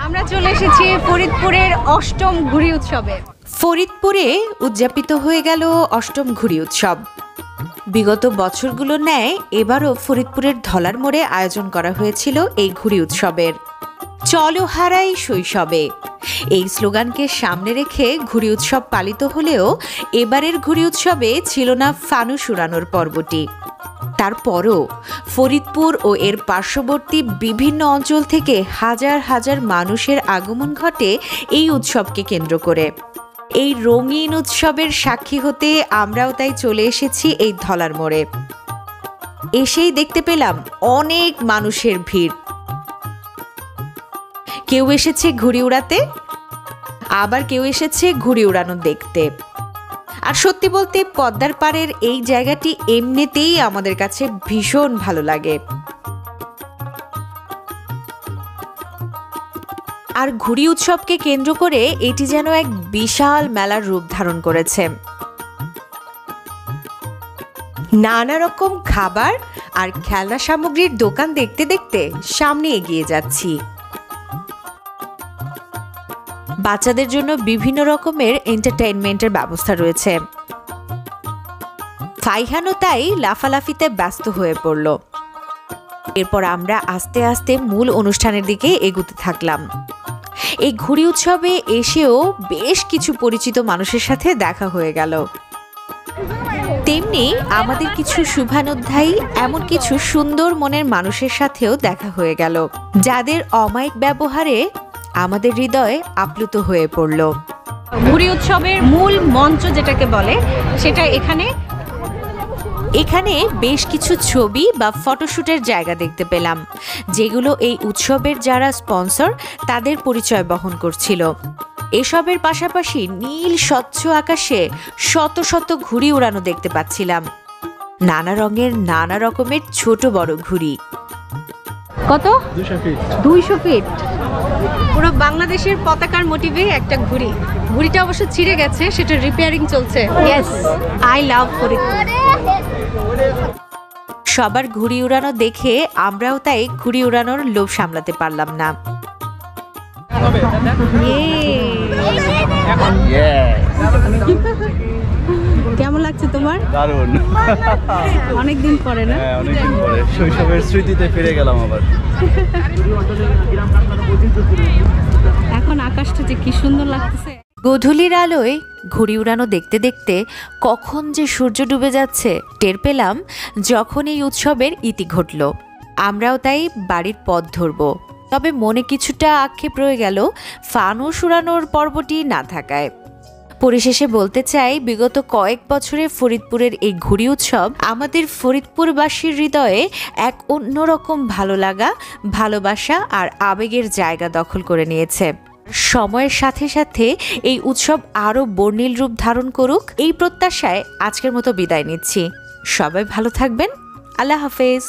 আমরা চলে এসেছি ফরিদপুরের অষ্টম ঘুড়ি উৎসবে। ফরিদপুরে উদযাপিত হয়ে গেল অষ্টম ঘুড়ি উৎসব। বিগত বছরগুলোর ন্যায় এবারও ফরিদপুরের ধলার মোড়ে আয়োজন করা হয়েছিল এই ঘুড়ি উৎসবের। চলো হারাই শৈশবে, এই স্লোগানকে সামনে রেখে ঘুড়ি উৎসব পালিত হলেও এবারের ঘুড়ি উৎসবে ছিল না ফানুস উড়ানোর পর্বটি। তারপরও ফরিদপুর ও এর পার্শ্ববর্তী বিভিন্ন অঞ্চল থেকে হাজার হাজার মানুষের আগমন ঘটে এই উৎসবকে কেন্দ্র করে। এই রঙিন উৎসবের সাক্ষী হতে আমরাও তাই চলে এসেছি এই ধলার মোড়ে। এসেই দেখতে পেলাম অনেক মানুষের ভিড়। কেউ এসেছে ঘুড়ি উড়াতে, আবার কেউ এসেছে ঘুড়ি উড়ানো দেখতে। আর সত্যি বলতে পদ্মার পাড়ের এই জায়গাটি এমনিতেই আমাদের কাছে ভীষণ ভালো লাগে। আর ঘুড়ি উৎসবকে কেন্দ্র করে এটি যেন এক বিশাল মেলার রূপ ধারণ করেছে। নানা রকম খাবার আর খেলনা সামগ্রীর দোকান দেখতে দেখতে সামনে এগিয়ে যাচ্ছি। বাচ্চাদের জন্য বিভিন্ন রকমের এন্টারটেইনমেন্টের ব্যবস্থা রয়েছে। ফাইহানও তাই লাফালাফিতে ব্যস্ত হয়ে পড়ল। এরপর আমরা আস্তে আস্তে মূল অনুষ্ঠানের দিকে এগুতে থাকলাম। এই ঘুড়ি উৎসবে এসেও বেশ কিছু পরিচিত মানুষের সাথে দেখা হয়ে গেল। তেমনি আমাদের কিছু শুভানুধ্যায়ী, এমন কিছু সুন্দর মনের মানুষের সাথেও দেখা হয়ে গেল, যাদের অমায়িক ব্যবহারে আমাদের হৃদয়ে আপ্লুত হয়ে পড়ল। ঘুড়ি উৎসবের মূল মঞ্চ যেটাকে বলে, সেটা এখানে বেশ কিছু ছবি বা ফটোশুটের জায়গা দেখতে পেলাম, যেগুলো এই উৎসবের যারা স্পন্সর তাদের পরিচয় বহন করছিল। এসবের পাশাপাশি নীল স্বচ্ছ আকাশে শত শত ঘুড়ি উড়ানো দেখতে পাচ্ছিলাম। নানা রঙের নানা রকমের ছোট বড় ঘুড়ি। কত? 200 ফিট। পুরো বাংলাদেশের পতাকার মোটিভে একটা ঘুড়ি। ঘুড়িটা অবশ্য ছিঁড়ে গেছে, সেটা রিপেয়ারিং চলছে। Yes, I love Faridpur. সবার ঘুড়ি উড়ানো দেখে আমরাও তাই ঘুড়ি উড়ানোর লোভ সামলাতে পারলাম না। কেমন লাগছে তোমার? দারুণ। অনেকদিন পরে না? হ্যাঁ, অনেকদিন পরে শৈশবের স্মৃতিতে ফিরে গেলাম আবার। এখন আকাশটা যে কি সুন্দর লাগতেছে। গোধূলির আলোয় ঘুড়ি উড়ানো দেখতে দেখতে কখন যে সূর্য ডুবে যাচ্ছে টের পেলাম যখন এই উৎসবের ইতি ঘটল। আমরাও তাই বাড়ির পথ ধরব। তবে মনে কিছুটা আক্ষেপ রয়ে গেল ফানুস উড়ানোর পর্বটি না থাকায়। পরিশেষে বলতে চাই, বিগত কয়েক বছরে ফরিদপুরের এই ঘুড়ি উৎসব আমাদের ফরিদপুরবাসীর হৃদয়ে এক অন্যরকম ভালো লাগা, ভালোবাসা আর আবেগের জায়গা দখল করে নিয়েছে। সময়ের সাথে সাথে এই উৎসব আরও বর্ণিল রূপ ধারণ করুক, এই প্রত্যাশায় আজকের মতো বিদায় নিচ্ছি। সবাই ভালো থাকবেন। আল্লাহ হাফেজ।